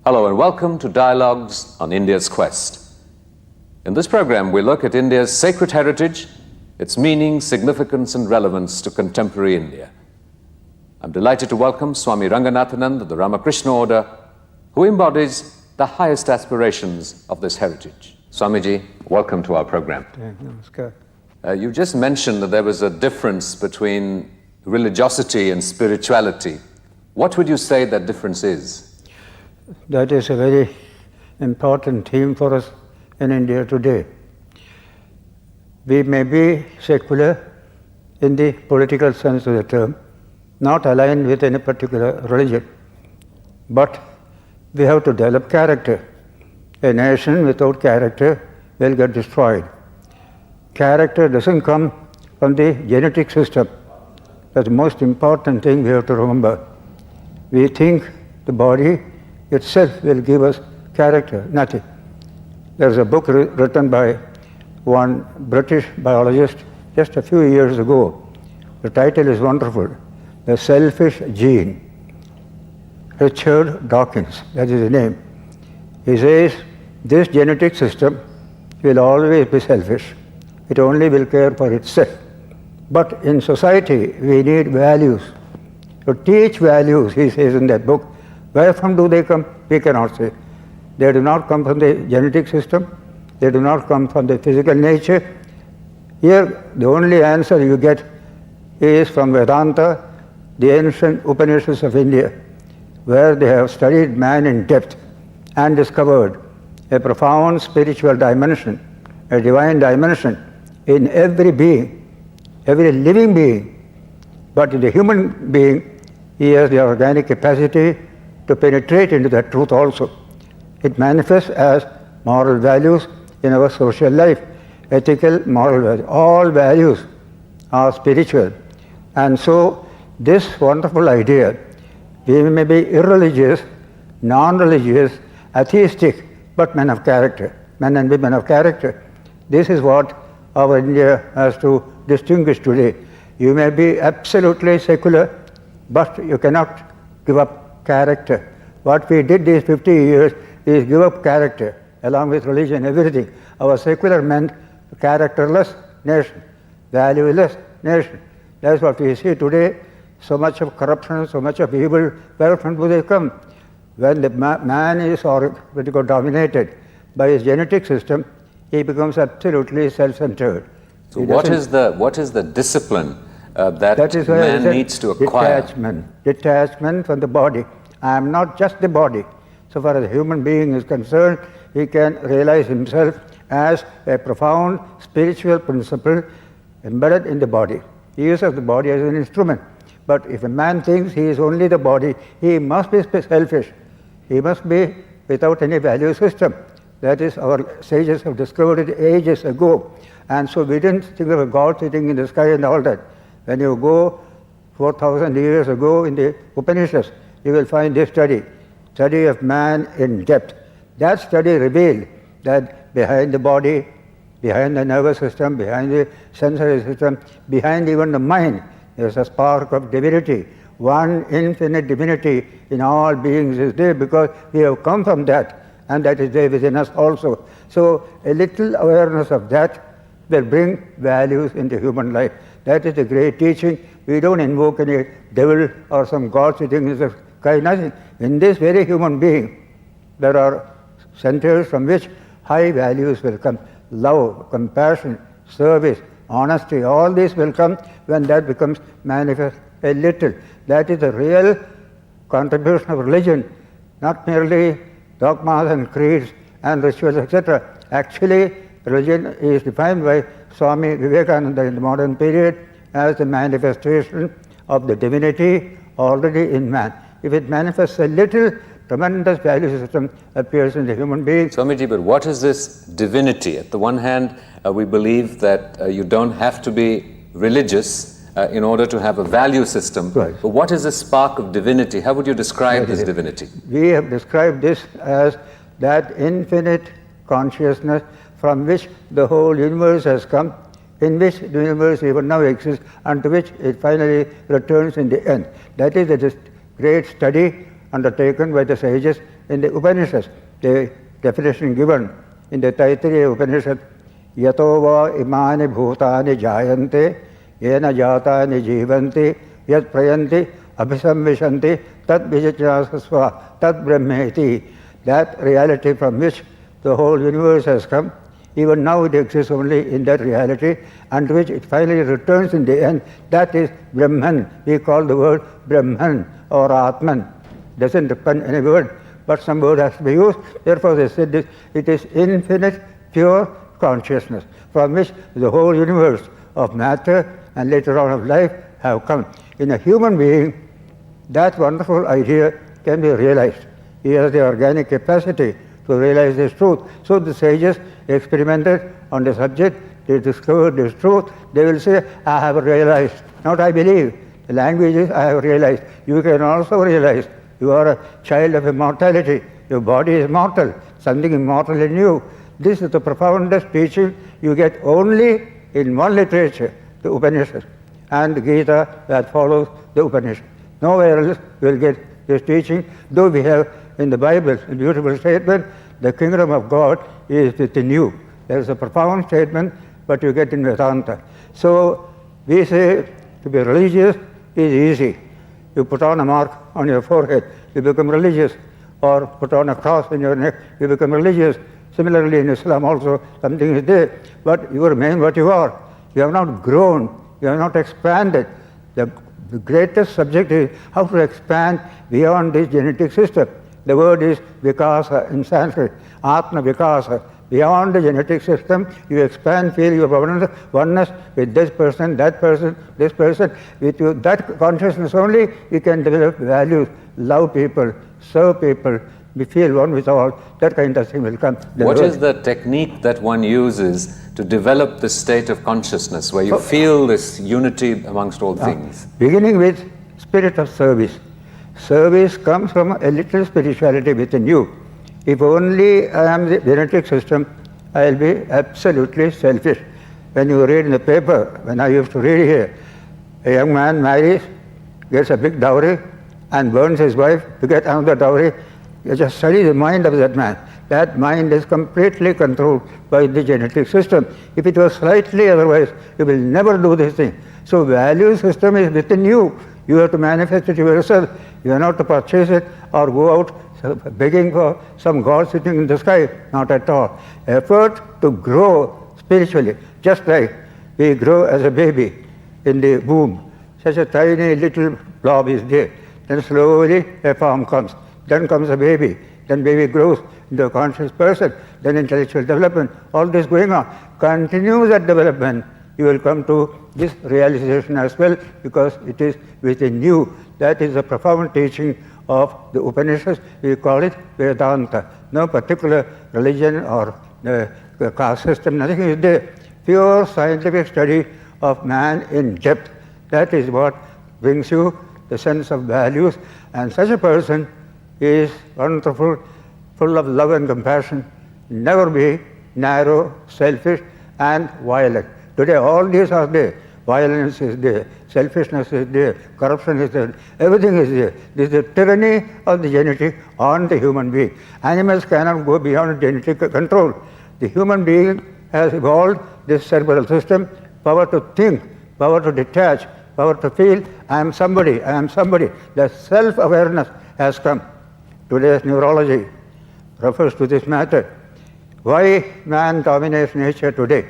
Hello and welcome to Dialogues on India's Quest. In this program, we look at India's sacred heritage, its meaning, significance and relevance to contemporary India. I'm delighted to welcome Swami Ranganathananda of the Ramakrishna Order, who embodies the highest aspirations of this heritage. Swamiji, welcome to our program. Namaskar. You just mentioned that there was a difference between religiosity and spirituality. What would you say that difference is? That is a very important theme for us in India today. We may be secular in the political sense of the term, not aligned with any particular religion, but we have to develop character. A nation without character will get destroyed. Character doesn't come from the genetic system. That's the most important thing we have to remember. We think the body itself will give us character, nothing. There's a book written by one British biologist just a few years ago. The title is wonderful, The Selfish Gene. Richard Dawkins, that is the name. He says, this genetic system will always be selfish. It only will care for itself. But in society, we need values. To teach values, he says in that book. Where from do they come? We cannot say. They do not come from the genetic system. They do not come from the physical nature. Here, the only answer you get is from Vedanta, the ancient Upanishads of India, where they have studied man in depth and discovered a profound spiritual dimension, a divine dimension in every being, every living being. But in the human being, he has the organic capacity to penetrate into that truth also. It manifests as moral values in our social life, ethical, moral values. All values are spiritual. And so this wonderful idea, we may be irreligious, non-religious, atheistic, but men of character, men and women of character. This is what our India has to distinguish today. You may be absolutely secular, but you cannot give up character. What we did these 50 years is give up character, along with religion, everything. Our secular meant characterless nation, valueless nation. That's what we see today. So much of corruption, so much of evil, where from do they come? When the man is dominated by his genetic system, he becomes absolutely self-centered. So what is the discipline that man needs to acquire? Detachment from the body. I am not just the body. So far as a human being is concerned, he can realize himself as a profound spiritual principle embedded in the body. He uses the body as an instrument. But if a man thinks he is only the body, he must be selfish. He must be without any value system. That is, our sages have discovered it ages ago. And so we didn't think of a God sitting in the sky and all that. When you go 4,000 years ago in the Upanishads, you will find this study of man in depth. That study revealed that behind the body, behind the nervous system, behind the sensory system, behind even the mind, there is a spark of divinity. One infinite divinity in all beings is there because we have come from that, and that is there within us also. So a little awareness of that will bring values into human life. That is the great teaching. We don't invoke any devil or some God sitting in the sky, nothing. In this very human being, there are centers from which high values will come. Love, compassion, service, honesty, all this will come when that becomes manifest a little. That is the real contribution of religion, not merely dogmas and creeds and rituals, etc. Actually, religion is defined by Swami Vivekananda in the modern period as the manifestation of the divinity already in man. If it manifests a little, tremendous value system appears in the human being. Swamiji, but what is this divinity? At the one hand, we believe that you don't have to be religious in order to have a value system. Right. But what is the spark of divinity? How would you describe this divinity? We have described this as that infinite consciousness from which the whole universe has come, in which the universe even now exists, and to which it finally returns in the end. That is the great study undertaken by the sages in the Upanishads, the definition given in the Taittiriya Upanishad, yato va imani bhutani jayante, yena jatani jivanti, yat prayanti, abhisamvishanti, tat vijachanasasva, tat brahmeti. That reality from which the whole universe has come, even now it exists only in that reality, and which it finally returns in the end, that is Brahman. We call the word Brahman or Atman. Doesn't depend on any word, but some word has to be used. Therefore they said this, it is infinite, pure consciousness, from which the whole universe of matter and later on of life have come. In a human being, that wonderful idea can be realized. He has the organic capacity to realize this truth. So the sages experimented on the subject, they discovered this truth. They will say, I have realized, not I believe. The language is, I have realized. You can also realize. You are a child of immortality. Your body is mortal, something immortal in you. This is the profoundest teaching you get only in one literature, the Upanishad, and the Gita that follows the Upanishad. Nowhere else you will get this teaching, though we have in the Bible a beautiful statement, the kingdom of God is within you. There is a profound statement, but you get in Vedanta. So we say to be religious is easy. You put on a mark on your forehead, you become religious, or put on a cross in your neck, you become religious. Similarly in Islam also something is there, but you remain what you are. You have not grown, you have not expanded. The greatest subject is how to expand beyond this genetic system. The word is vikasa in Sanskrit, atma vikasa. Beyond the genetic system, you expand, feel your oneness with this person, that person, this person. With you, that consciousness only, you can develop values, love people, serve people, we feel one with all. That kind of thing will come. What is the technique that one uses to develop this state of consciousness where you feel this unity amongst all things? Beginning with spirit of service. Service comes from a little spirituality within you. If only I am the genetic system, I will be absolutely selfish. When you read in the paper, when I used to read here, a young man marries, gets a big dowry, and burns his wife to get another dowry. You just study the mind of that man. That mind is completely controlled by the genetic system. If it was slightly otherwise, you will never do this thing. So value system is within you. You have to manifest it yourself. You are not to purchase it or go out begging for some God sitting in the sky. Not at all. Effort to grow spiritually, just like we grow as a baby in the womb. Such a tiny little blob is there. Then slowly a form comes. Then comes a baby. Then baby grows into a conscious person. Then intellectual development. All this going on. Continue that development. You will come to this realization as well, because it is within you. That is the profound teaching of the Upanishads. We call it Vedanta. No particular religion or caste system, nothing is there. Pure scientific study of man in depth. That is what brings you the sense of values. And such a person is wonderful, full of love and compassion, never be narrow, selfish, and violent. Today all these are there. Violence is there, selfishness is there, corruption is there, everything is there. This is the tyranny of the genetic on the human being. Animals cannot go beyond genetic control. The human being has evolved this cerebral system, power to think, power to detach, power to feel, I am somebody, I am somebody. The self-awareness has come. Today's neurology refers to this matter. Why man dominates nature today?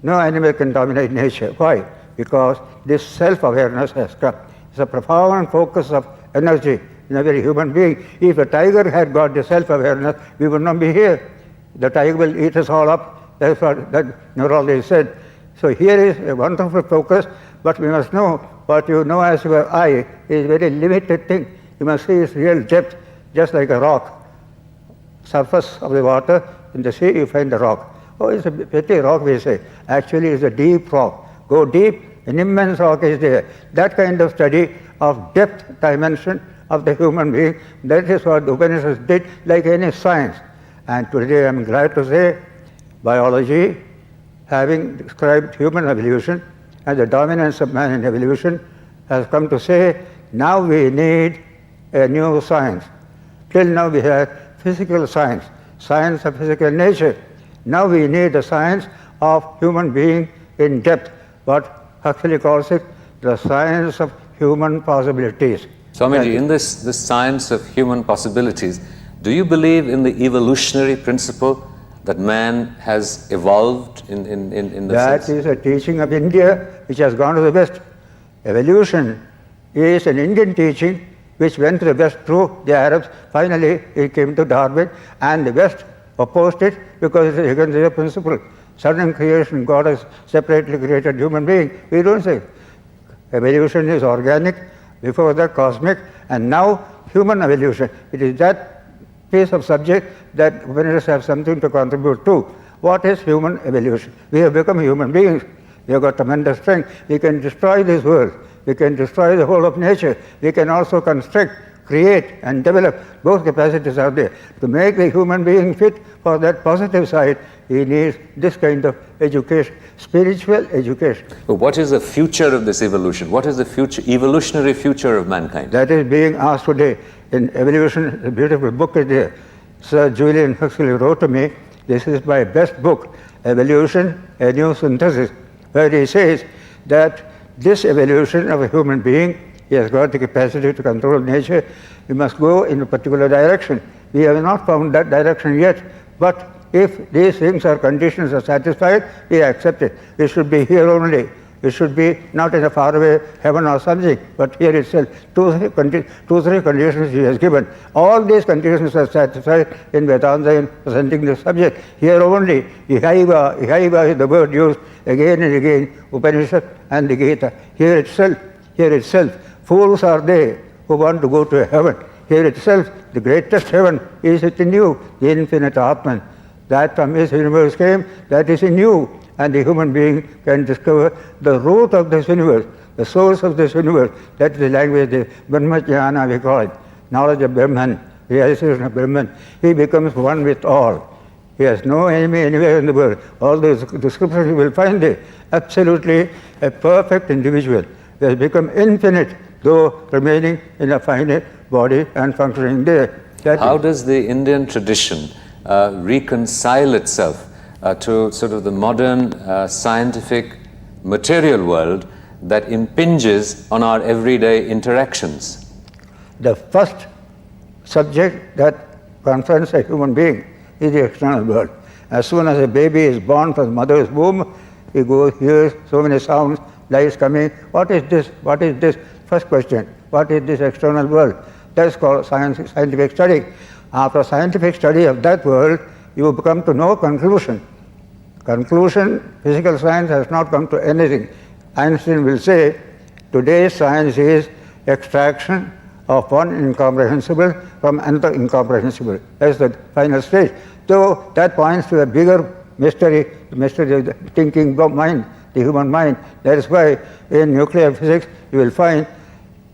No animal can dominate nature. Why? Because this self-awareness has come. It's a profound focus of energy in every human being. If a tiger had got the self-awareness, we would not be here. The tiger will eat us all up. That's what that neurology said. So here is a wonderful focus, but we must know what you know as your eye is a very limited thing. You must see its real depth, just like a rock. Surface of the water, in the sea you find the rock. Oh, it's a petty rock, we say. Actually, it's a deep rock. Go deep, an immense rock is there. That kind of study of depth dimension of the human being, that is what the Upanishads did, like any science. And today I'm glad to say, biology, having described human evolution and the dominance of man in evolution, has come to say, now we need a new science. Till now we had physical science, science of physical nature. Now we need the science of human being in depth, what Huxley calls it, the science of human possibilities. Swamiji, in this science of human possibilities, do you believe in the evolutionary principle that man has evolved in the sense? That is a teaching of India which has gone to the West. Evolution is an Indian teaching which went to the West through the Arabs. Finally, it came to Darwin, and the West opposed it because it's against their principle. Sudden creation, God has separately created human being. We don't say. Evolution is organic, before that cosmic, and now human evolution. It is that piece of subject that Upanishads have something to contribute to. What is human evolution? We have become human beings. We have got tremendous strength. We can destroy this world. We can destroy the whole of nature. We can also construct, create and develop. Both capacities are there. To make the human being fit for that positive side, he needs this kind of education, spiritual education. But what is the future of this evolution? What is the future, evolutionary future of mankind? That is being asked today. In Evolution, a beautiful book is there. Sir Julian Huxley wrote to me, this is my best book, Evolution, a New Synthesis, where he says that this evolution of a human being, he has got the capacity to control nature. We must go in a particular direction. We have not found that direction yet, but if these things or conditions are satisfied, we accept it. We should be here only. We should be not in a faraway heaven or something, but here itself. Two, three conditions he has given. All these conditions are satisfied in Vedanta in presenting the subject. Here only, ihaiva is the word used again and again, Upanishad and the Gita. Here itself, fools are they who want to go to heaven. Here itself, the greatest heaven is within you, the infinite Atman. That from his universe came, that is in you. And the human being can discover the root of this universe, the source of this universe. That is the language, the Brahmajnana we call it, knowledge of Brahman, realization of Brahman. He becomes one with all. He has no enemy anywhere in the world. All those descriptions you will find there. Absolutely a perfect individual. He has become infinite, though remaining in a finite body and functioning there. How does the Indian tradition reconcile itself to sort of the modern scientific material world that impinges on our everyday interactions? The first subject that confronts a human being is the external world. As soon as a baby is born from the mother's womb, he hears so many sounds, lights coming. What is this? What is this? First question, what is this external world? That's called scientific study. After scientific study of that world, you come to no conclusion. Physical science has not come to anything. Einstein will say, today's science is extraction of one incomprehensible from another incomprehensible. That's the final stage. So that points to a bigger mystery, the mystery of the thinking mind, the human mind. That is why in nuclear physics you will find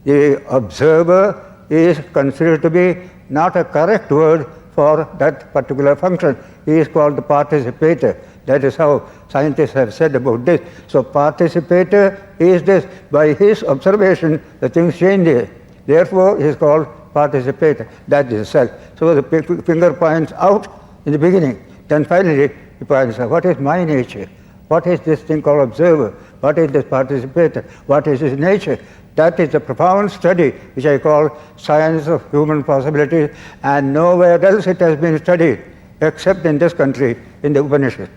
the observer is considered to be not a correct word for that particular function. He is called the participator. That is how scientists have said about this. So participator is this. By his observation, the things change there. Therefore, he is called participator. That is self. So the finger points out in the beginning. Then finally, he points out, what is my nature? What is this thing called observer? What is this participator? What is his nature? That is a profound study which I call science of human possibilities, and nowhere else it has been studied except in this country, in the Upanishads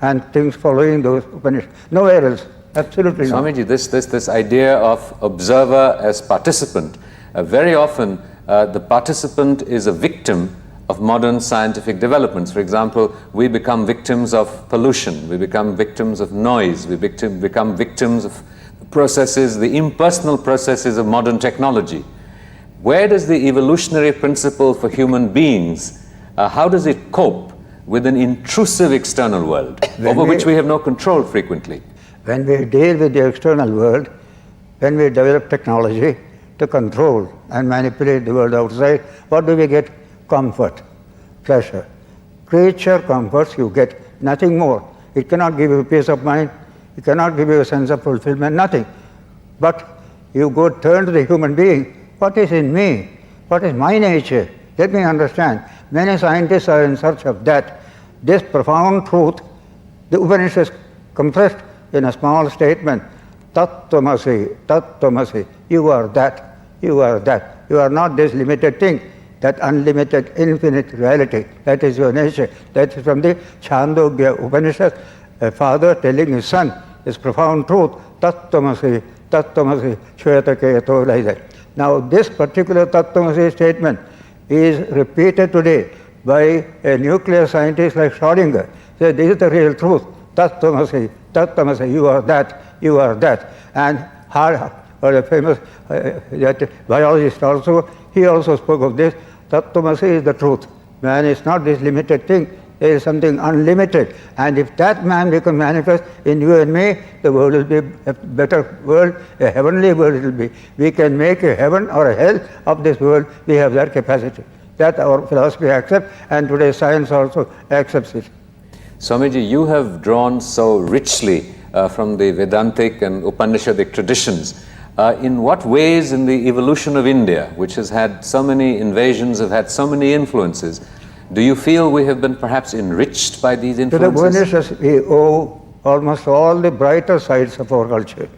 and things following those Upanishads. Nowhere else, absolutely not. Swamiji, this idea of observer as participant, very often the participant is a victim of modern scientific developments. For example, we become victims of pollution, we become victims of noise, we become victims of processes, the impersonal processes of modern technology. Where does the evolutionary principle for human beings, how does it cope with an intrusive external world over which we have no control frequently? When we deal with the external world, when we develop technology to control and manipulate the world outside, what do we get? Comfort, pleasure. Creature comforts you get, nothing more. It cannot give you peace of mind, it cannot give you a sense of fulfillment, nothing. But you go turn to the human being, what is in me? What is my nature? Let me understand. Many scientists are in search of that. This profound truth, the Upanishads compressed in a small statement, Tat Tvamasi, Tat Tvamasi, you are that, you are that. You are not this limited thing, that unlimited, infinite reality. That is your nature. That is from the Chandogya Upanishad, a father telling his son this profound truth, Tat Tvamasi, Shweta Keto, like that. Now, this particular Tat Tvamasi statement is repeated today by a nuclear scientist like Schrödinger. So this is the real truth. Tat Tvamasi, you are that, you are that. And or a famous biologist also, he also spoke of this. Tat Tvamasi is the truth. Man is not this limited thing. There is something unlimited. And if that man becomes manifest in you and me, the world will be a better world, a heavenly world it will be. We can make a heaven or a hell of this world. We have that capacity. That our philosophy accepts, and today's science also accepts it. Swamiji, you have drawn so richly from the Vedantic and Upanishadic traditions. In what ways in the evolution of India, which has had so many invasions, have had so many influences, do you feel we have been perhaps enriched by these influences? To the Upanishads, we owe almost all the brighter sides of our culture.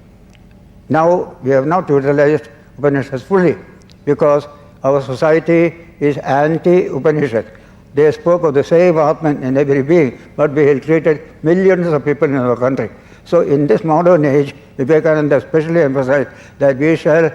Now, we have not utilized Upanishads fully because our society is anti-Upanishad. They spoke of the same Atman in every being, but we ill-treated millions of people in our country. So in this modern age, Vivekananda especially emphasized that we shall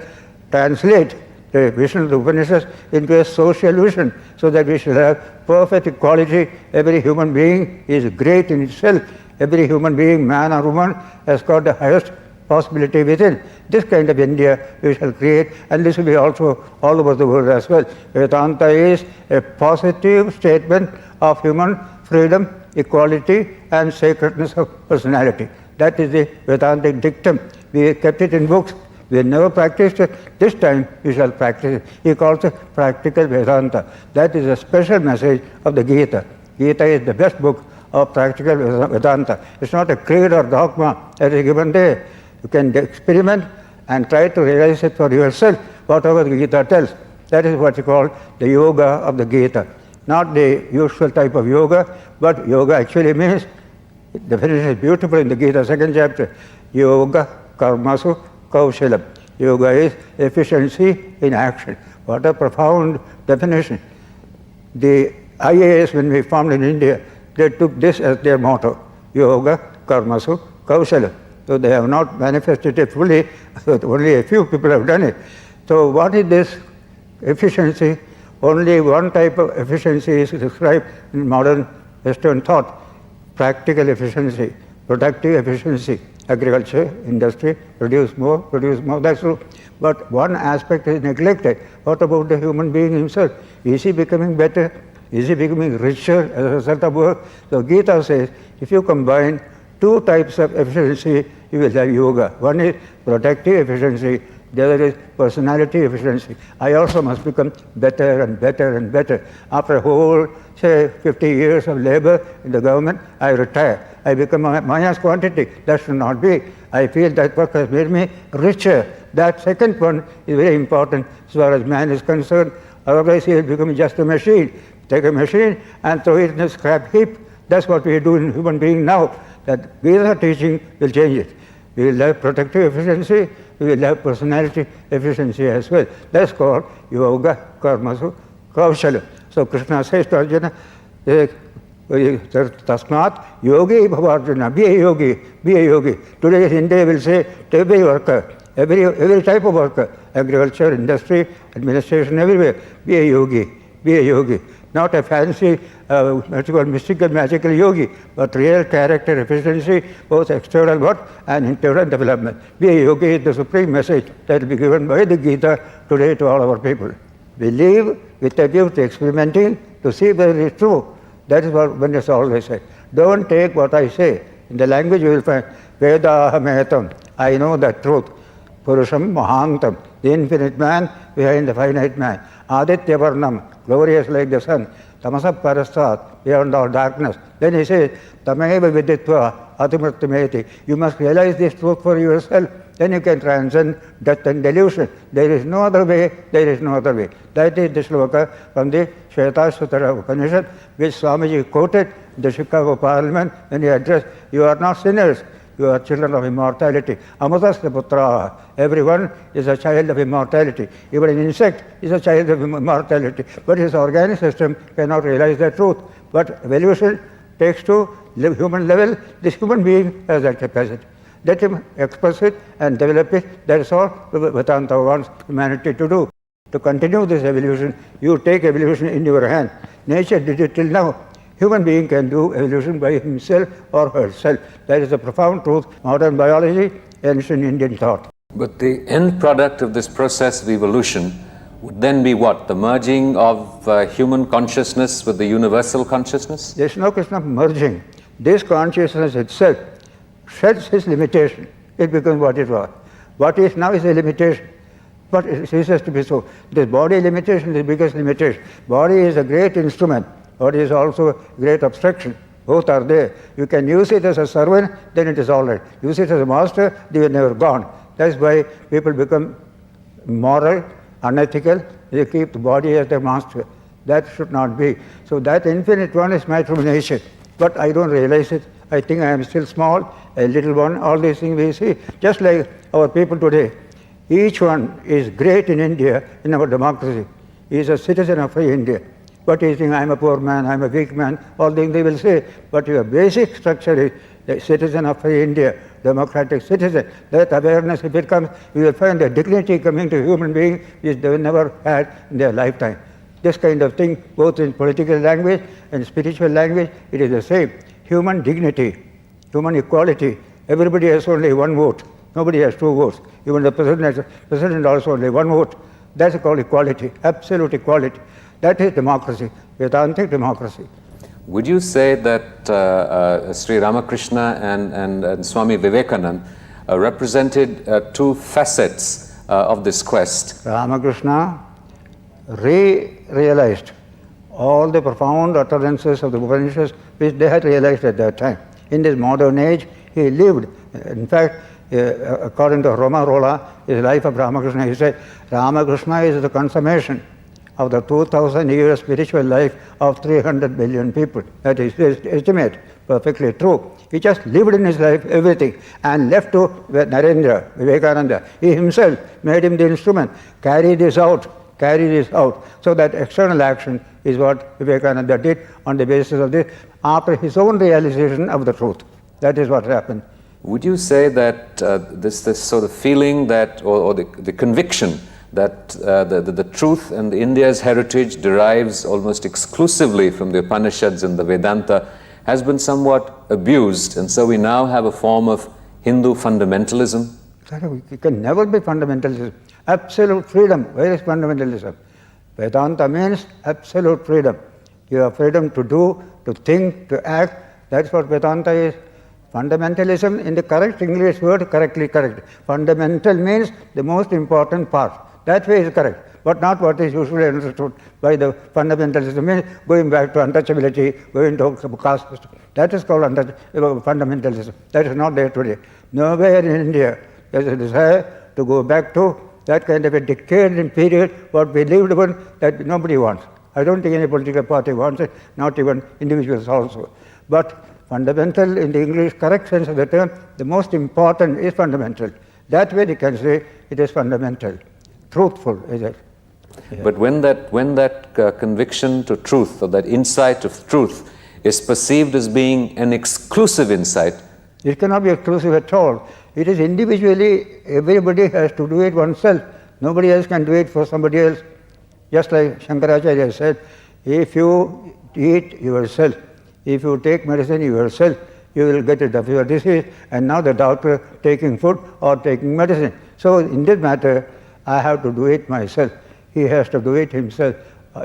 translate the vision of the Upanishads into a social vision, so that we shall have perfect equality. Every human being is great in itself. Every human being, man or woman, has got the highest possibility within. This kind of India we shall create, and this will be also all over the world as well. Vedanta is a positive statement of human freedom, equality, and sacredness of personality. That is the Vedantic dictum. We kept it in books. We never practiced it. This time we shall practice it. He calls it practical Vedanta. That is a special message of the Gita. Gita is the best book of practical Vedanta. It's not a creed or dogma that is given there. You can experiment and try to realize it for yourself, whatever the Gita tells. That is what you call the yoga of the Gita. Not the usual type of yoga, but yoga actually means, the definition is beautiful in the Gita, 2nd chapter. Yoga karmasu kaushalam. Yoga is efficiency in action. What a profound definition. The IAS, when we formed in India, they took this as their motto. Yoga karmasu kaushalam. So they have not manifested it fully, so only a few people have done it. So what is this efficiency? Only one type of efficiency is described in modern Western thought. Practical efficiency, productive efficiency, agriculture, industry, produce more, that's true. But one aspect is neglected. What about the human being himself? Is he becoming better? Is he becoming richer as a result of work? So Gita says, if you combine two types of efficiency, you will have yoga. One is productive efficiency, the other is personality efficiency. I also must become better and better and better. After a whole, say, 50 years of labor in the government, I retire. I become a minus quantity. That should not be. I feel that work has made me richer. That second one is very important as far as man is concerned. Otherwise, he will become just a machine. Take a machine and throw it in a scrap heap. That's what we do in human being now. That Gita teaching will change it. We will have productive efficiency, we will have personality efficiency as well. That's called yoga karmasu kaushala. So Krishna says to Arjuna, tasmat yogi bhavarjuna, be a yogi, be a yogi. Today in India will say to every worker, every type of worker, agriculture, industry, administration, everywhere, be a yogi, be a yogi. Not a fancy, mystical, magical yogi, but real character efficiency, both external work and internal development. Be a yogi is the supreme message that will be given by the Gita today to all our people. We live with a view to experimenting to see whether it is true. That is what one has always said. Don't take what I say. In the language you will find, Vedahametam, I know the truth. Purusham Mahantam, the infinite man behind the finite man. Aditya Varnam, glorious like the sun. Tamasa Parastat, beyond all darkness. Then he says, Tameva Viditva atimurtimeti. You must realize this truth for yourself. Then you can transcend death and delusion. There is no other way, there is no other way. That is the shloka from the Shvetashvatara Upanishad, which Swamiji quoted in the Chicago Parliament when he addressed, "You are not sinners, you are children of immortality. Amatasya putraha." Everyone is a child of immortality. Even an insect is a child of immortality. But his organic system cannot realize that truth. But evolution takes to human level. This human being has that capacity. Let him express it and develop it. That is all Vedanta wants humanity to do. To continue this evolution, you take evolution in your hand. Nature did it till now. Human being can do evolution by himself or herself. That is a profound truth. Modern biology, ancient Indian thought. But the end product of this process of evolution would then be what? The merging of human consciousness with the universal consciousness? There is no question of merging. This consciousness itself sheds its limitation. It becomes what it was. What is now is a limitation. But it ceases to be so. This body limitation is the biggest limitation. Body is a great instrument. Body is also a great abstraction. Both are there. You can use it as a servant, then it is all right. Use it as a master, they are never gone. That's why people become moral, unethical. They keep the body as their master. That should not be. So that infinite one is my true nature. But I don't realize it. I think I am still small, a little one. All these things we see. Just like our people today. Each one is great in India, in our democracy. He is a citizen of free India. But he thinks, I am a poor man, I am a weak man, all things they will say. But your basic structure is a citizen of free India, democratic citizen. That awareness, if it comes, you will find a dignity coming to human beings which they never had in their lifetime. This kind of thing, both in political language and spiritual language, it is the same. Human dignity, human equality. Everybody has only one vote. Nobody has two votes. Even the president also only one vote. That's called equality, absolute equality. That is democracy, Vedantic democracy. Would you say that Sri Ramakrishna and Swami Vivekananda represented two facets of this quest? Ramakrishna realized all the profound utterances of the Upanishads which they had realized at that time. In this modern age, he lived. In fact, according to Romarola, his life of Ramakrishna, he said, Ramakrishna is the consummation of the 2000 years spiritual life of 300 billion people. That is his estimate, perfectly true. He just lived in his life everything and left to Narendra, Vivekananda. He himself made him the instrument. Carry this out. So that external action is what Vivekananda did on the basis of this, after his own realization of the truth. That is what happened. Would you say that this sort of feeling that, or the conviction that the truth and India's heritage derives almost exclusively from the Upanishads and the Vedanta has been somewhat abused, and so we now have a form of Hindu fundamentalism? It can never be fundamentalism. Absolute freedom. Where is fundamentalism? Vedanta means absolute freedom. You have freedom to do, to think, to act. That's what Vedanta is. Fundamentalism, in the correct English word, correctly correct. Fundamental means the most important part. That way is correct, but not what is usually understood by the fundamentalism, means going back to untouchability, going to caste system. That is called fundamentalism. That is not there today. Nowhere in India there is a desire to go back to that kind of a decadent period, what we lived in, that nobody wants. I don't think any political party wants it, not even individuals also. But fundamental, in the English correct sense of the term, the most important is fundamental. That way they can say it is fundamental. Truthful, is it? Yeah. But when that conviction to truth, or that insight of truth, is perceived as being an exclusive insight, it cannot be exclusive at all. It is individually, everybody has to do it oneself. Nobody else can do it for somebody else. Just like Shankaracharya said, if you eat yourself, if you take medicine yourself, you will get rid of your disease. And now the doctor taking food or taking medicine. So in this matter, I have to do it myself. He has to do it himself.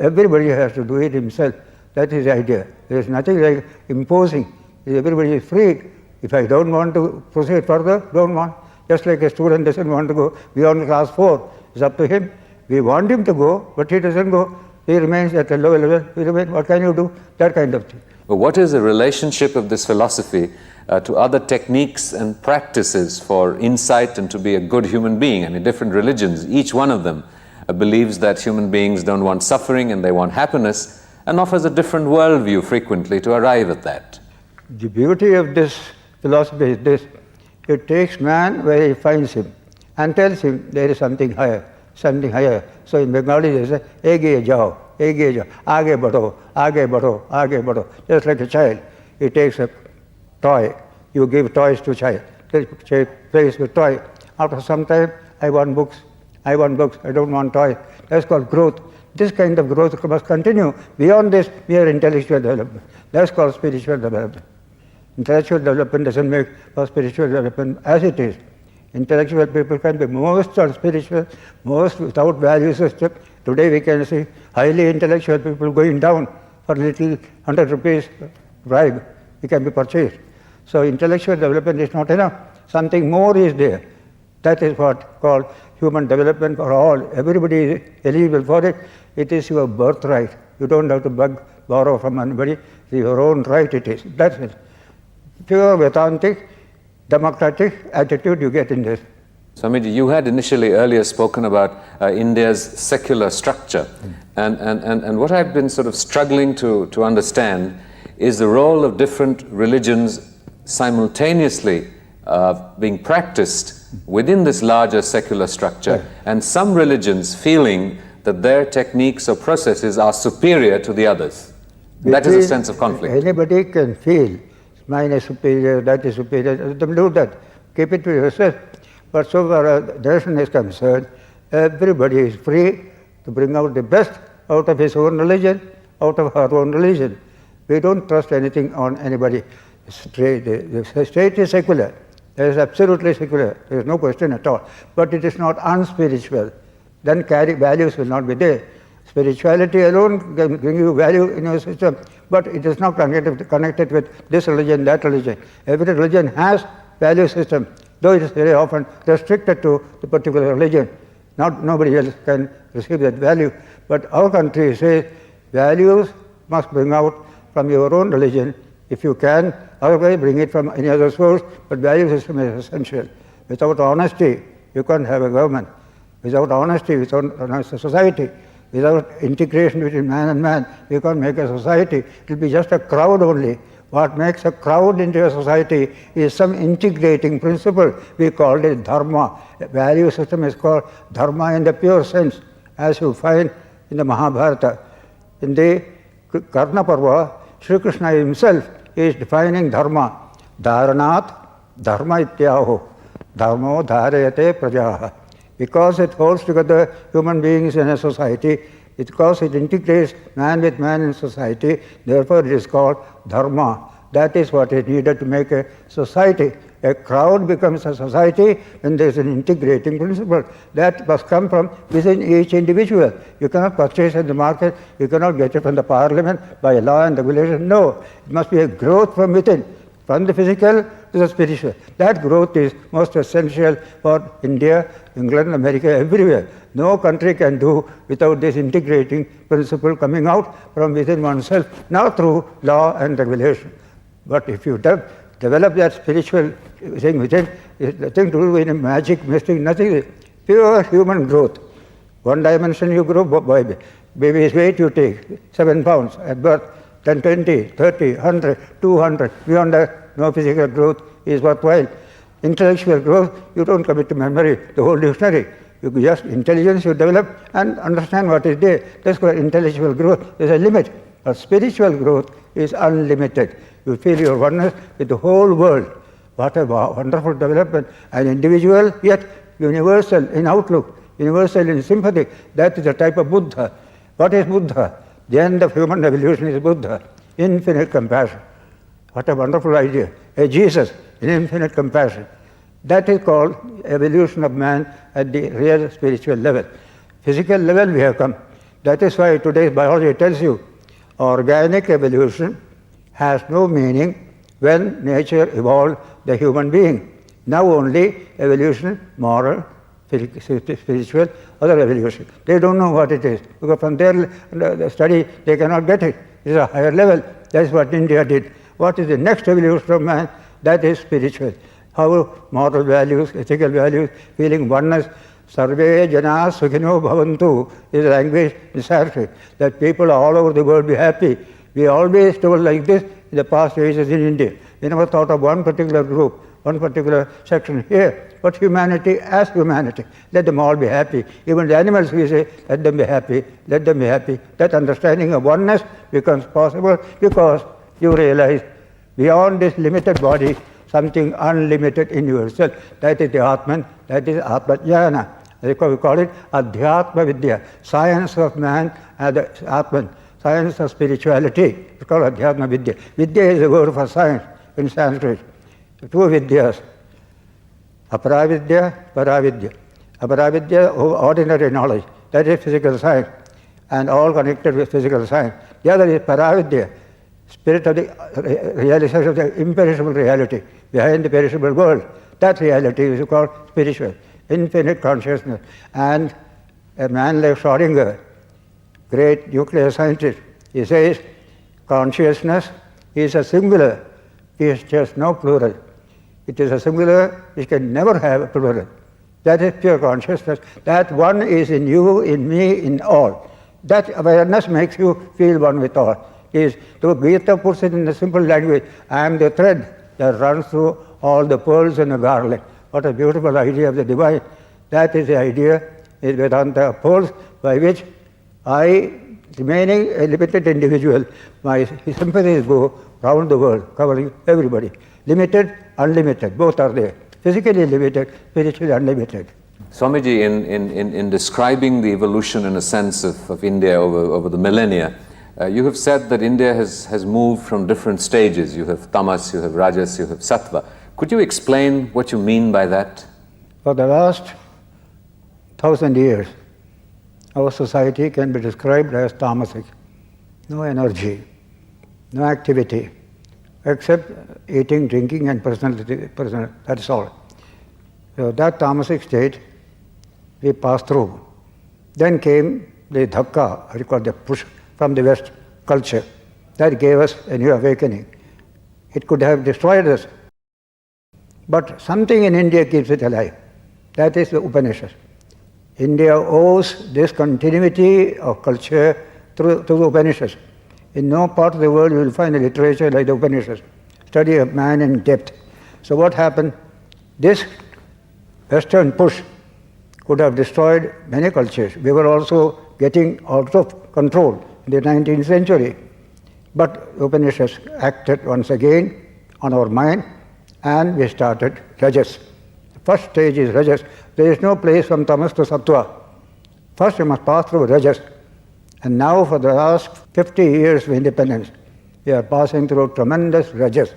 Everybody has to do it himself. That is the idea. There is nothing like imposing. Everybody is free. If I don't want to proceed further, don't want. Just like a student doesn't want to go beyond class 4. It's up to him. We want him to go, but he doesn't go. He remains at a lower level. He remains, what can you do? That kind of thing. But what is the relationship of this philosophy to other techniques and practices for insight and to be a good human being. And in different religions, each one of them believes that human beings don't want suffering and they want happiness, and offers a different worldview frequently to arrive at that. The beauty of this philosophy is this: it takes man where he finds him and tells him there is something higher, something higher. So in Bengali they say, "Ege jao, ege jao, aage badho, aage badho, aage badho." Just like a child, he takes a toy. You give toys to child. The child plays with toy. After some time, I want books. I want books. I don't want toys. That's called growth. This kind of growth must continue beyond this mere intellectual development. That's called spiritual development. Intellectual development doesn't make for spiritual development as it is. Intellectual people can be most unspiritual, most without value system. Today we can see highly intellectual people going down for little 100 rupees bribe. It can be purchased. So intellectual development is not enough. Something more is there. That is what called human development for all. Everybody is eligible for it. It is your birthright. You don't have to borrow from anybody. It's your own right it is. That's it. Pure Vedantic, democratic attitude you get in this. Swamiji, you had initially earlier spoken about India's secular structure. And what I've been sort of struggling to understand is the role of different religions simultaneously being practiced within this larger secular structure, right. And some religions feeling that their techniques or processes are superior to the others. That is a sense of conflict. Anybody can feel mine is superior, that is superior. Don't do that. Keep it to yourself. But so far as darshan is concerned, everybody is free to bring out the best out of his own religion, out of her own religion. We don't trust anything on anybody. The state is secular. It is absolutely secular. There is no question at all. But it is not unspiritual. Then values will not be there. Spirituality alone can bring you value in your system, but it is not connected with this religion, that religion. Every religion has value system, though it is very often restricted to the particular religion. Nobody else can receive that value. But our country says values must bring out from your own religion if you can, otherwise bring it from any other source, but value system is essential. Without honesty, you can't have a government. Without honesty, without a society, without integration between man and man, you can't make a society. It will be just a crowd only. What makes a crowd into a society is some integrating principle. We call it dharma. A value system is called dharma in the pure sense, as you find in the Mahabharata. In the Karna Parva, Sri Krishna himself is defining dharma. Dharanat dharma ityaho. Dharmo dharayate prajaha. Because it holds together human beings in a society, because it integrates man with man in society, therefore it is called dharma. That is what is needed to make a society. A crowd becomes a society when there is an integrating principle. That must come from within each individual. You cannot purchase in the market, you cannot get it from the parliament by law and regulation. No, it must be a growth from within. From the physical to the spiritual. That growth is most essential for India, England, America, everywhere. No country can do without this integrating principle coming out from within oneself, not through law and regulation. But if you develop that spiritual thing within, it's nothing to do with magic, mystic, nothing. Pure human growth. One dimension you grow, baby's weight you take, 7 pounds at birth. Then 20, 30, 100, 200, beyond that, no physical growth is worthwhile. Intellectual growth, you don't commit to memory the whole dictionary. You just intelligence you develop and understand what is there. That's called intellectual growth. There's a limit. But spiritual growth is unlimited. You feel your oneness with the whole world. What a wonderful development. An individual, yet universal in outlook, universal in sympathy. That is the type of Buddha. What is Buddha? The end of human evolution is Buddha, infinite compassion. What a wonderful idea. A Jesus in infinite compassion. That is called evolution of man at the real spiritual level. Physical level we have come. That is why today's biology tells you organic evolution has no meaning when nature evolved the human being. Now only evolution, moral, spiritual, other evolution. They don't know what it is, because from their study they cannot get it. It's a higher level. That's what India did. What is the next evolution of man? That is spiritual. How moral values, ethical values, feeling oneness, sarve jana sukhino bhavantu is language in Sanskrit, that people all over the world be happy. We always told like this in the past ages in India. We never thought of one particular group, one particular section here, but humanity as humanity. Let them all be happy. Even the animals, we say, let them be happy, let them be happy. That understanding of oneness becomes possible because you realize beyond this limited body, something unlimited in yourself. That is the Atman, that is Atmajnana. We call it Adhyatma Vidya, science of man and the Atman, science of spirituality. It's called Adhyatma Vidya. Vidya is a word for science in Sanskrit. Two Vidyas, Aparavidya, Paravidya. Aparavidya, ordinary knowledge, that is physical science, and all connected with physical science. The other is Paravidya, spirit of the realization of the imperishable reality behind the perishable world. That reality is called spiritual, infinite consciousness. And a man like Schrödinger, great nuclear scientist, he says consciousness is a singular, it is just no plural. It is a singular which can never have a plural. That is pure consciousness. That one is in you, in me, in all. That awareness makes you feel one with all. Is to Gita puts it in a simple language, I am the thread that runs through all the pearls in a garland. What a beautiful idea of the divine. That is the idea is Vedanta upholds, by which I, remaining a limited individual, my sympathies go round the world, covering everybody. Limited, unlimited, both are there. Physically limited, spiritually unlimited. Swamiji, in describing the evolution, in a sense, of India over the millennia, you have said that India has moved from different stages. You have tamas, you have rajas, you have sattva. Could you explain what you mean by that? For the last 1,000 years, our society can be described as tamasic. No energy, no activity, except eating, drinking, and personal, that's all. So that tamasic state we passed through. Then came the dhakka, I call the push from the West culture. That gave us a new awakening. It could have destroyed us, but something in India keeps it alive. That is the Upanishads. India owes this continuity of culture through the Upanishads. In no part of the world you will find a literature like the Upanishads, study of man in depth. So what happened? This Western push could have destroyed many cultures. We were also getting out of control in the 19th century. But Upanishads acted once again on our mind, and we started rajas. The first stage is rajas. There is no place from tamas to sattva. First you must pass through rajas. And now for the last 50 years of independence, we are passing through tremendous rajas.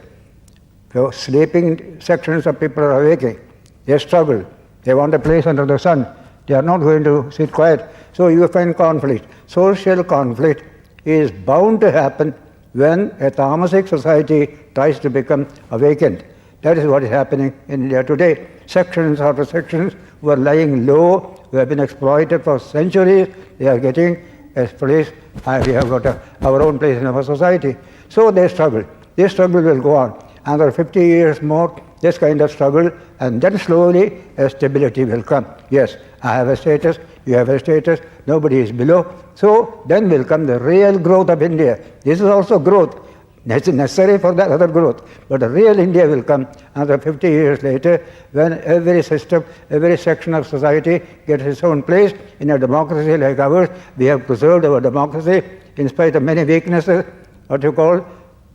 So sleeping sections of people are awaking. They struggle. They want a place under the sun. They are not going to sit quiet. So you find conflict. Social conflict is bound to happen when a tamasic society tries to become awakened. That is what is happening in India today. Sections after sections who are lying low, who have been exploited for centuries, they are getting a place. We have got our own place in our society. So they struggle. This struggle will go on. Another 50 years more, this kind of struggle, and then slowly a stability will come. Yes, I have a status, you have a status, nobody is below. So then will come the real growth of India. This is also growth. That's necessary for that other growth. But the real India will come another 50 years later when every system, every section of society gets its own place. In a democracy like ours, we have preserved our democracy in spite of many weaknesses. What you call,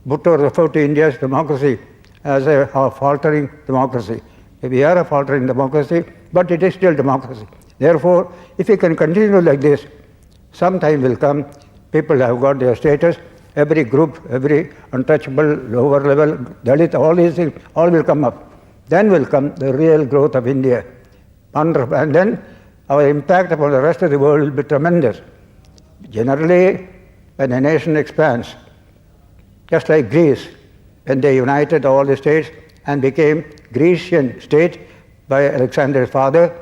Bhutto referred to India's democracy as a faltering democracy. We are a faltering democracy, but it is still democracy. Therefore, if we can continue like this, some time will come, people have got their status, every group, every untouchable, lower level, Dalit, all these things, all will come up. Then will come the real growth of India. And then our impact upon the rest of the world will be tremendous. Generally, when a nation expands, just like Greece, when they united all the states and became Grecian state by Alexander's father,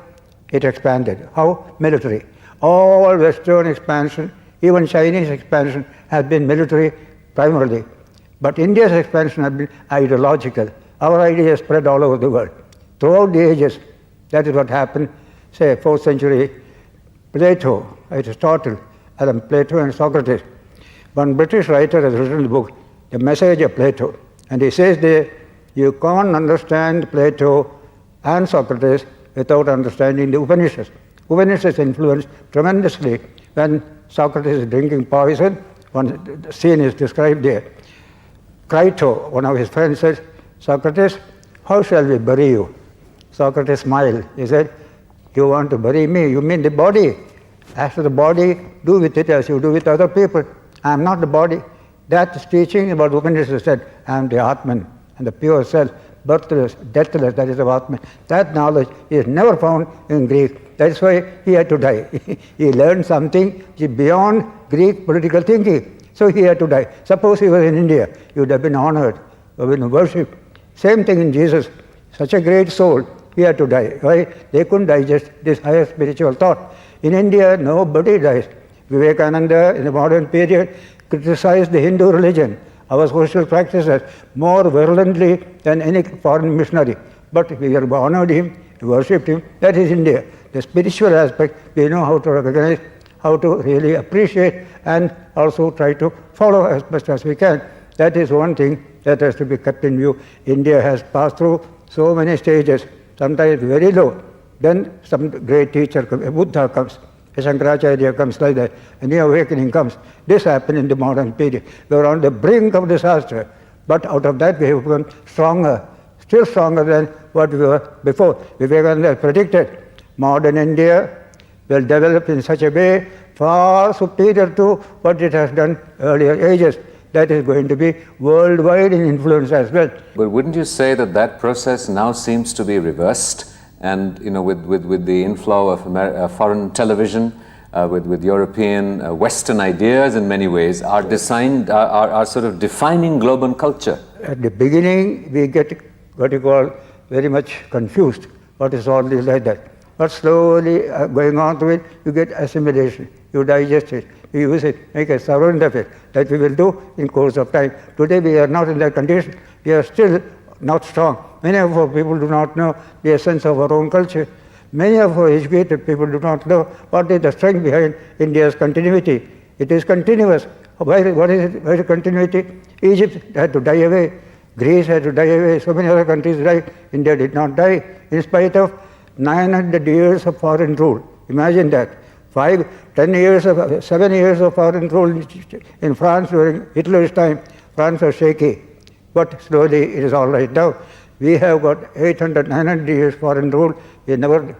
it expanded. How? Military. All Western expansion, even Chinese expansion, has been military primarily. But India's expansion has been ideological. our ideas spread all over the world. Throughout the ages, that is what happened, say, 4th century, Plato, Aristotle, Plato and Socrates. One British writer has written a book, The Message of Plato, and he says there, you can't understand Plato and Socrates without understanding the Upanishads. Upanishads influenced tremendously when Socrates is drinking poison. One scene is described there. Crito, one of his friends, said, Socrates, how shall we bury you? Socrates smiled. He said, you want to bury me? You mean the body. After the body, do with it as you do with other people. I am not the body. That teaching about Upanishads said, I am the Atman and the pure self, birthless, deathless, that is the Atman. That knowledge is never found in Greek. That's why he had to die. He learned something which is beyond Greek political thinking. So he had to die. Suppose he was in India, he would have been honored, would have been worshipped. Same thing in Jesus. Such a great soul, he had to die. Why? They couldn't digest this higher spiritual thought. In India, nobody dies. Vivekananda, in the modern period, criticized the Hindu religion, our social practices, more virulently than any foreign missionary. But we have honored him, we worshipped him. That is India. The spiritual aspect, we know how to recognize, how to really appreciate, and also try to follow as best as we can. That is one thing that has to be kept in view. India has passed through so many stages, sometimes very low. Then some great teacher, Buddha comes, Shankaracharya comes like that, a new awakening comes. This happened in the modern period. We were on the brink of disaster, but out of that we have become stronger, still stronger than what we were before. Vivekananda predicted modern India will develop in such a way far superior to what it has done earlier ages. That is going to be worldwide in influence as well. But wouldn't you say that that process now seems to be reversed? And with the inflow of foreign television, with European, Western ideas in many ways, are sort of defining global culture. At the beginning, we get what you call very much confused. What is all this like that? But slowly going on to it, you get assimilation. You digest it. You use it, make a servant of it. That we will do in course of time. Today we are not in that condition. We are still not strong. Many of our people do not know the essence of our own culture. Many of our educated people do not know what is the strength behind India's continuity. It is continuous. What is it? Where is continuity? Egypt had to die away. Greece had to die away. So many other countries died. India did not die in spite of 900 years of foreign rule. Imagine that. 7 years of foreign rule in France during Hitler's time. France was shaky. But slowly it is all right now. We have got 900 years foreign rule. We never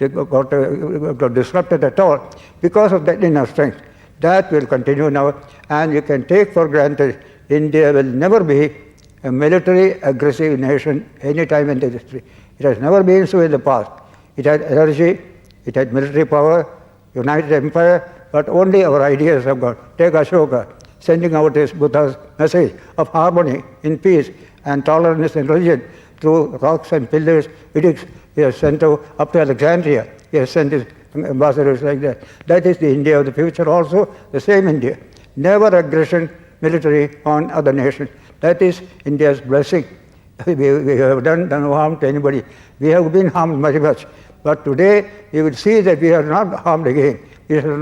got disrupted at all because of that inner strength. That will continue now, and you can take for granted India will never be a military aggressive nation any time in the history. It has never been so in the past. It had energy, it had military power, united empire, but only our ideas have got. Take Ashoka, sending out his Buddha's message of harmony in peace and tolerance in religion through rocks and pillars, edicts. He has sent up to Alexandria. He has sent his ambassadors like that. That is the India of the future also, the same India. Never aggression, military on other nations. That is India's blessing. We have done no harm to anybody. We have been harmed very much. But today, you will see that we are not harmed again. We shall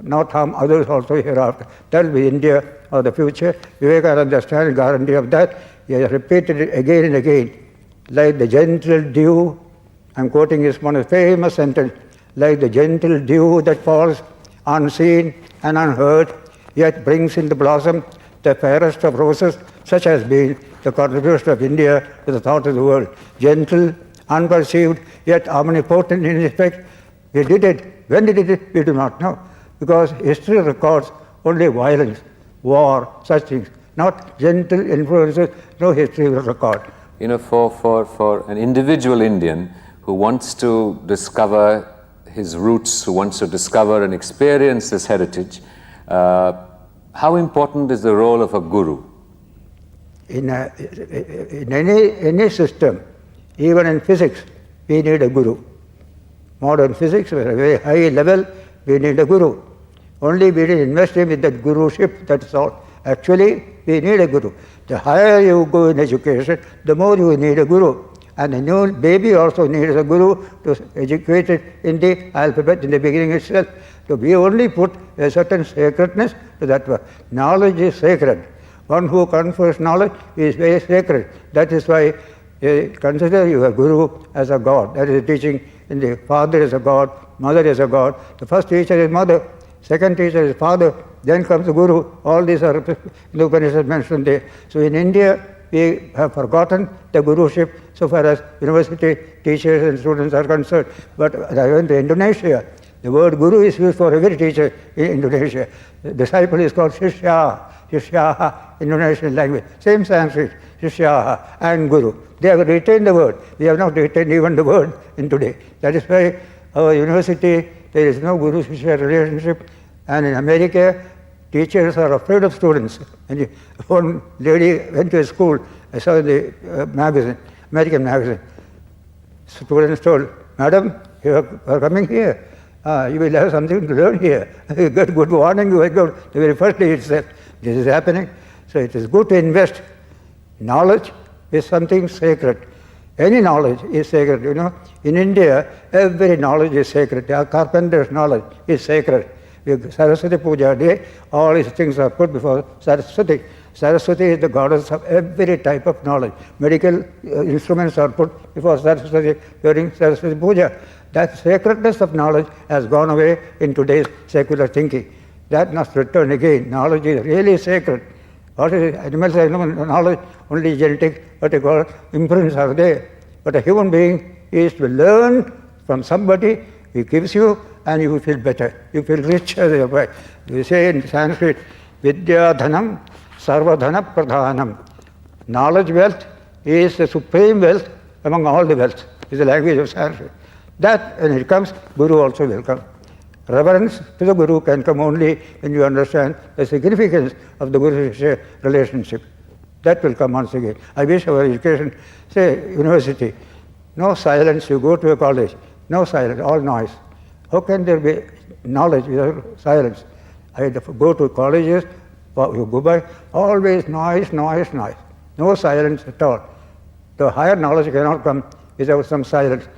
not harm others also hereafter. That will be India of the future. Vivekananda stands guarantee of that. He has repeated it again and again. Like the gentle dew, I'm quoting his one famous sentence, like the gentle dew that falls unseen and unheard, yet brings into blossom the fairest of roses, such has been the contribution of India to the thought of the world. Gentle, unperceived, yet omnipotent in effect. We did it. When did it? We do not know. Because history records only violence, war, such things. Not gentle influences, no history will record. You know, for an individual Indian who wants to discover his roots, who wants to discover and experience this heritage, how important is the role of a guru? In any system, even in physics, we need a guru. Modern physics, at a very high level, we need a guru. Only we invest him with that guruship, that's all. Actually, we need a guru. The higher you go in education, the more you need a guru. And a new baby also needs a guru to educate it in the alphabet in the beginning itself. So we only put a certain sacredness to that word. Knowledge is sacred. One who confers knowledge is very sacred. That is why consider your guru as a god. That is the teaching in the father is a god, mother is a god. The first teacher is mother, second teacher is father, then comes the guru. All these are in the Upanishad mentioned there. So in India, we have forgotten the guruship so far as university teachers and students are concerned. But I went to Indonesia. The word guru is used for every teacher in Indonesia. The disciple is called Shishya, Shishyaha, Indonesian language. Same Sanskrit, Shishyaha and guru. They have retained the word. We have not retained even the word in today. That is why our university, there is no guru-shishya relationship. And in America, teachers are afraid of students. And one lady went to a school, I saw in the magazine, American magazine. Students told, "Madam, you are coming here. You will have something to learn here. You get good warning, you will go the very first day itself. This is happening. So it is good to invest. Knowledge is something sacred. Any knowledge is sacred. You know, in India, every knowledge is sacred. A carpenter's knowledge is sacred. Saraswati Puja Day, all these things are put before Saraswati. Saraswati is the goddess of every type of knowledge. Medical instruments are put before Saraswati during Saraswati Puja. That sacredness of knowledge has gone away in today's secular thinking. That must return again. Knowledge is really sacred. What is animals have no knowledge, only genetic, what you call imprints are there. But a human being is to learn from somebody, he gives you, and you feel better. You feel richer. We say in Sanskrit, Vidya Dhanam Sarvadhana Pradhanam. Knowledge wealth is the supreme wealth among all the wealth. Is the language of Sanskrit. That, when it comes, Guru also will come. Reverence to the Guru can come only when you understand the significance of the Guru-Shishya relationship. That will come once again. I wish our education, say university, no silence, you go to a college, no silence, all noise. How can there be knowledge without silence? I go to colleges, you go by, always noise, noise, noise. No silence at all. The higher knowledge cannot come without some silence.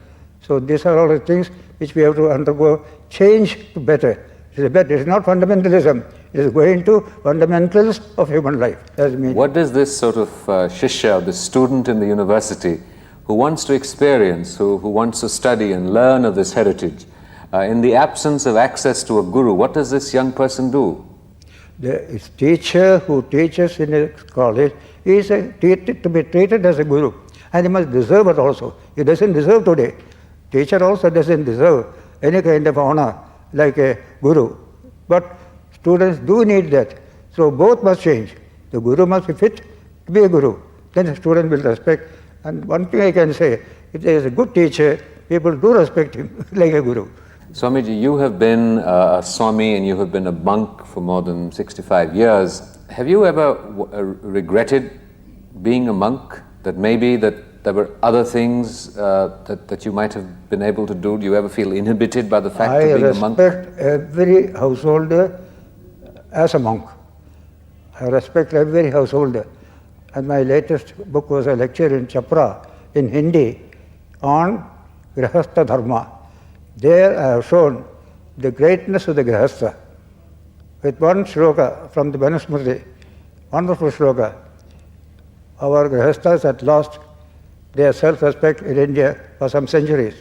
So these are all the things which we have to undergo change to better. It is not fundamentalism. It is going to fundamentals of human life. What does this sort of shishya, the student in the university, who wants to experience, who wants to study and learn of this heritage, in the absence of access to a guru, what does this young person do? The teacher who teaches in a college is to be treated as a guru. And he must deserve it also. He doesn't deserve today. Teacher also doesn't deserve any kind of honor like a guru. But students do need that. So both must change. The guru must be fit to be a guru. Then the student will respect. And one thing I can say, if there is a good teacher, people do respect him like a guru. Swamiji, you have been a Swami and you have been a monk for more than 65 years. Have you ever regretted being a monk? That maybe that there were other things that you might have been able to do? Do you ever feel inhibited by the fact of being a monk? I respect every householder as a monk. I respect every householder. And my latest book was a lecture in Chapra in Hindi on Grihastha Dharma. There I have shown the greatness of the Grihastha with one shloka from the Manusmriti, wonderful shloka. Our Grihasthas had lost their self-respect in India for some centuries.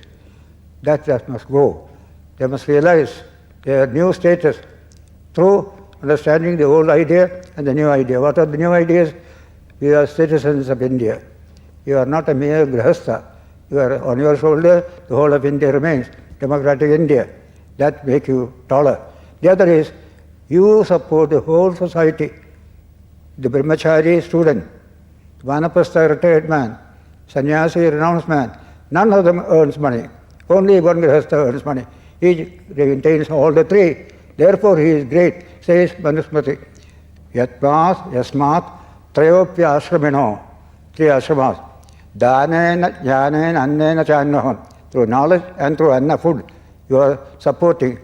That must go. They must realize their new status through understanding the old idea and the new idea. What are the new ideas? We are citizens of India. You are not a mere Grihastha. You are on your shoulder, the whole of India remains. Democratic India. That makes you taller. The other is, you support the whole society. The brahmachari student, Vanaprastha retired man, sannyasi renounced man, none of them earns money. Only one Grihastha earns money. He maintains all the three. Therefore he is great, says Manusmriti. Yatmas, Yasmat, Trayopya Ashramino, three ashramas. Dhanena, Jnanena, Annena, Channahan. Through knowledge and through anna, food, you are supporting.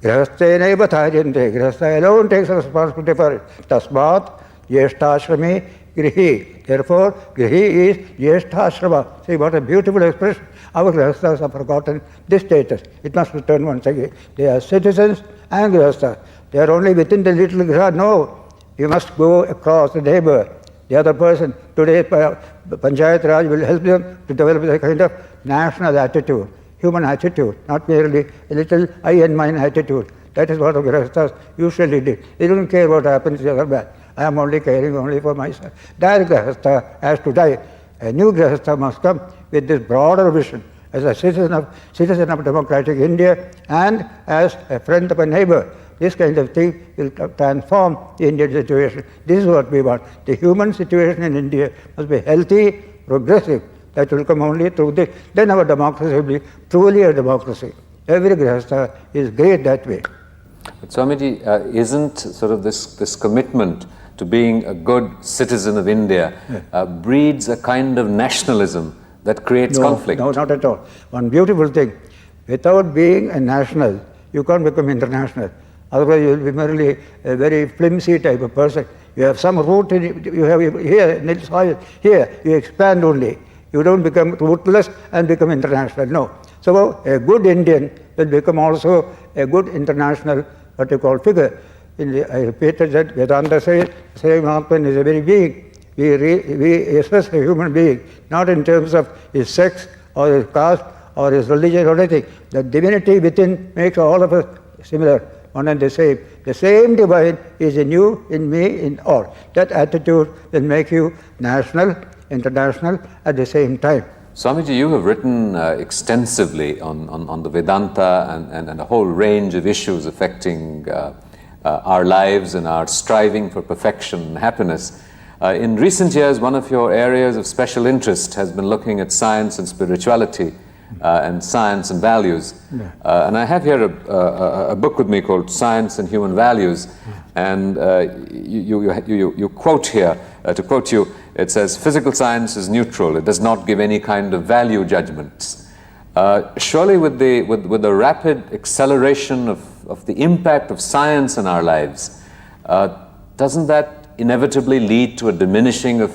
Grihasthenaiva tharyante. Grihastha alone takes responsibility for it. Tasmat Jyeshtashrami Grihi. Therefore, Grihi is Jyeshtashrama. See what a beautiful expression. Our Grihasthas have forgotten this status. It must return once again. They are citizens and Grihasthas. They are only within the little Griha. No, you must go across the neighbor, the other person. Today, Panchayat Raj will help them to develop a kind of national attitude, human attitude, not merely a little I and mine attitude. That is what the Grihasthas usually did. They don't care what happens to the other man. I am only caring only for myself. That Grihastha has to die. A new Grihastha must come with this broader vision as a citizen of democratic India and as a friend of a neighbor. This kind of thing will transform the Indian situation. This is what we want. The human situation in India must be healthy, progressive. That will come only through this. Then our democracy will be truly a democracy. Every Grihastha is great that way. But Swamiji, isn't sort of this commitment to being a good citizen of India breeds a kind of nationalism that creates conflict? No, not at all. One beautiful thing, without being a national, you can't become international. Otherwise, you will be merely a very flimsy type of person. You have some root in it, you have here, in the soil, here, you expand only. You don't become rootless and become international, no. So, a good Indian will become also a good international, what you call, figure. I repeated that Vedanta says, saying Atman is a very being. We assess a human being, not in terms of his sex or his caste or his religion or anything. The divinity within makes all of us similar, one and the same. The same divine is in you, in me, in all. That attitude will make you national, international at the same time. Swamiji, you have written extensively on the Vedanta and a whole range of issues affecting our lives and our striving for perfection and happiness. In recent years, one of your areas of special interest has been looking at science and spirituality and science and values. And I have here a book with me called Science and Human Values. And you quote here, to quote you, it says, physical science is neutral. It does not give any kind of value judgments. Surely with the rapid acceleration of the impact of science in our lives, doesn't that inevitably lead to a diminishing of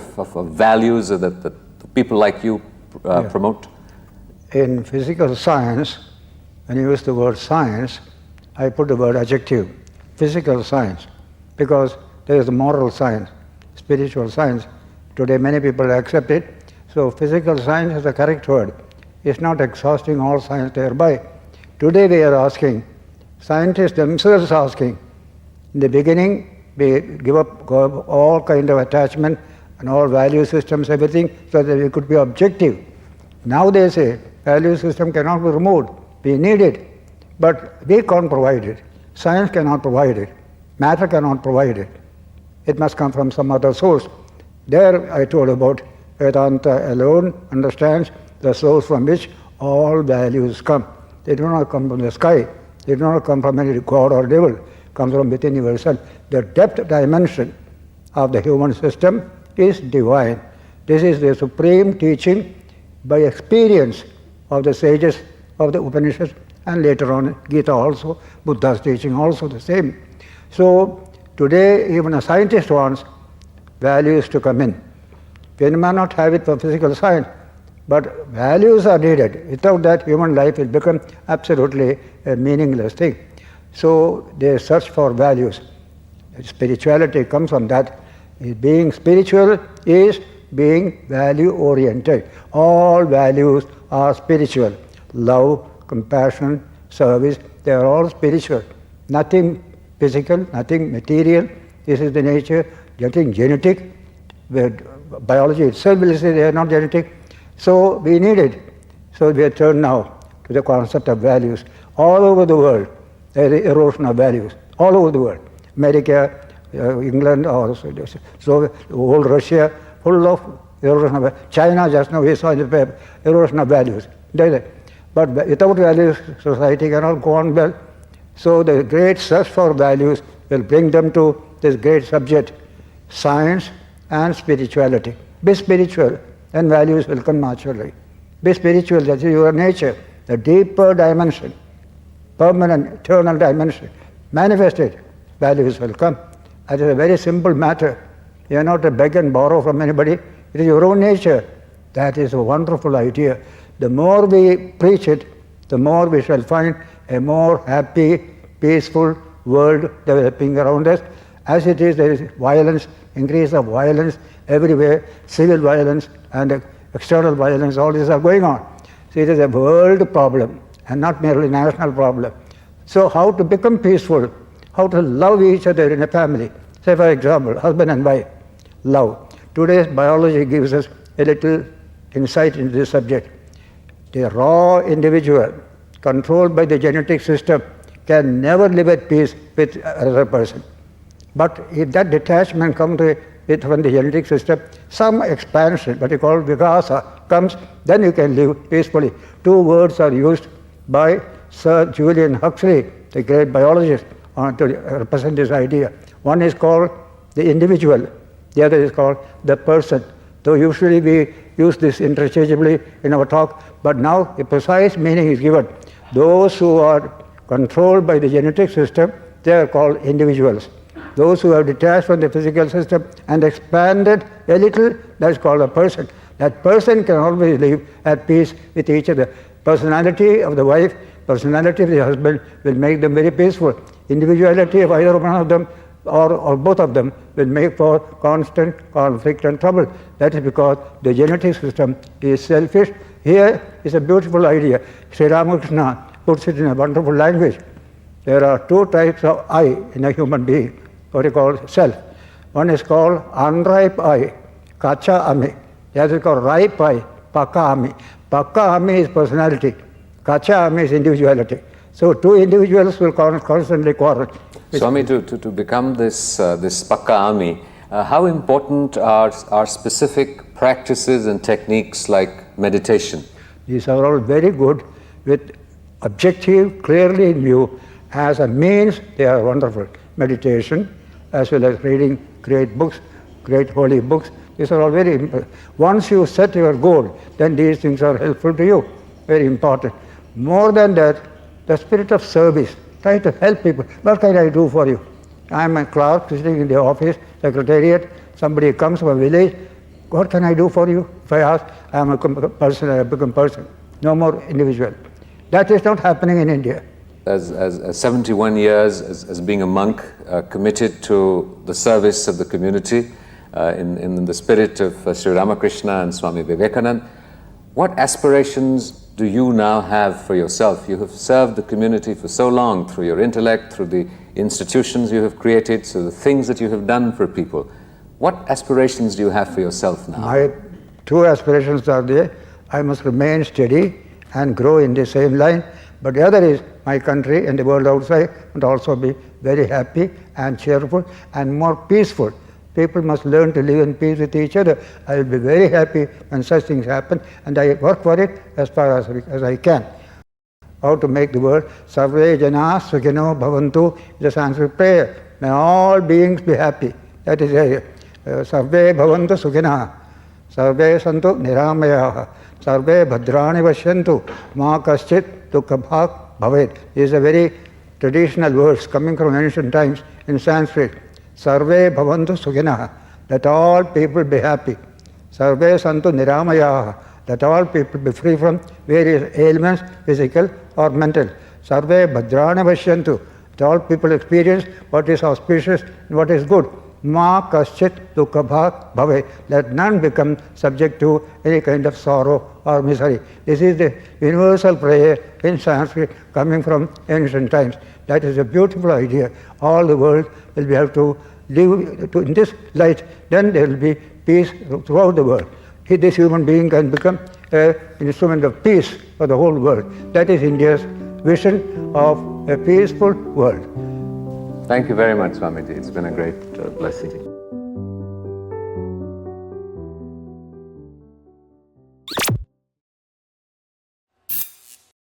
values that people like you promote? In physical science, when you use the word science, I put the word adjective, physical science, because there is the moral science, spiritual science. Today many people accept it. So physical science is the correct word. It's not exhausting all science thereby. Today we are asking, scientists themselves asking, in the beginning we give up all kind of attachment and all value systems, everything, so that we could be objective. Now they say, value system cannot be removed. We need it. But we can't provide it. Science cannot provide it. Matter cannot provide it. It must come from some other source. There I told about Vedanta alone understands the source from which all values come. They do not come from the sky. They do not come from any god or devil. It comes from within yourself. The depth dimension of the human system is divine. This is the supreme teaching by experience of the sages of the Upanishads, and later on Gita also, Buddha's teaching also the same. So today even a scientist wants values to come in. We may not have it for physical science, but values are needed. Without that, human life will become absolutely a meaningless thing. So they search for values. Spirituality comes from that. Being spiritual is being value-oriented. All values are spiritual. Love, compassion, service, they are all spiritual. Nothing physical, nothing material. This is the nature, nothing genetic. Biology itself will say they are not genetic. So we need it. So we are turned now to the concept of values. All over the world, there is erosion of values. All over the world. America, England, so whole Russia, full of erosion of values. China, just now we saw in the paper, erosion of values. But without values, society cannot go on well. So the great search for values will bring them to this great subject, science and spirituality. Be spiritual, and values will come naturally. Be spiritual, that is your nature, the deeper dimension. permanent, eternal dimension, manifested, values will come. It is a very simple matter. You are not to beg and borrow from anybody. It is your own nature. That is a wonderful idea. The more we preach it, the more we shall find a more happy, peaceful world developing around us. As it is, there is violence, increase of violence everywhere, civil violence and external violence, all these are going on. So it is a world problem and not merely national problem. So how to become peaceful, how to love each other in a family. Say for example, husband and wife, love. Today's biology gives us a little insight into this subject. The raw individual, controlled by the genetic system, can never live at peace with another person. But if that detachment comes from the genetic system, some expansion, what you call vikasa, comes, then you can live peacefully. Two words are used by Sir Julian Huxley, the great biologist, to represent this idea. One is called the individual, the other is called the person. So usually we use this interchangeably in our talk, but now a precise meaning is given. Those who are controlled by the genetic system, they are called individuals. Those who have detached from the physical system and expanded a little, that is called a person. That person can always live at peace with each other. Personality of the wife, personality of the husband will make them very peaceful. Individuality of either one of them or both of them will make for constant conflict and trouble. That is because the genetic system is selfish. Here is a beautiful idea. Sri Ramakrishna puts it in a wonderful language. There are two types of I in a human being, what he calls self. One is called unripe I, kacha ami. The other is called ripe I, paka ami. Paka ami is personality, kacha ami is individuality. So two individuals will constantly quarrel. Swami, to become this paka ami, how important are specific practices and techniques like meditation? These are all very good with objective clearly in view. As a means, they are wonderful. Meditation, as well as reading great books, great holy books, these are all very important. Once you set your goal, then these things are helpful to you, very important. More than that, the spirit of service, try to help people. What can I do for you? I am a clerk sitting in the office, secretariat, somebody comes from a village, what can I do for you? If I ask, I am a person, I become person, no more individual. That is not happening in India. As 71 years as being a monk, committed to the service of the community in the spirit of Sri Ramakrishna and Swami Vivekananda, what aspirations do you now have for yourself? You have served the community for so long through your intellect, through the institutions you have created, through the things that you have done for people. What aspirations do you have for yourself now? My two aspirations are there. I must remain steady and grow in the same line. But the other is my country and the world outside and also be very happy and cheerful and more peaceful. People must learn to live in peace with each other. I will be very happy when such things happen, and I work for it as far as I can. How to make the world Sarve Jana Sukhino Bhavantu is a Sanskrit prayer. May all beings be happy. That is Sarve Bhavantu Sukhina. Sarve Santu Niramayaha. Sarve Bhadrani Vashyantu. Ma Kaschit Dukkabhak Bhavet. These are very traditional words coming from ancient times in Sanskrit. Sarve Bhavantu Sukhinaha. Let all people be happy. Sarve Santu Niramayaha. Let all people be free from various ailments, physical or mental. Sarve Bhadrani Vashyantu. Let all people experience what is auspicious and what is good. Ma kaschit dukkabha bhave. Let none become subject to any kind of sorrow or misery. This is the universal prayer in Sanskrit coming from ancient times. That is a beautiful idea. All the world will be able to live in this light. Then there will be peace throughout the world. This human being can become an instrument of peace for the whole world. That is India's vision of a peaceful world. Thank you very much, Swamiji. It's been a great blessing.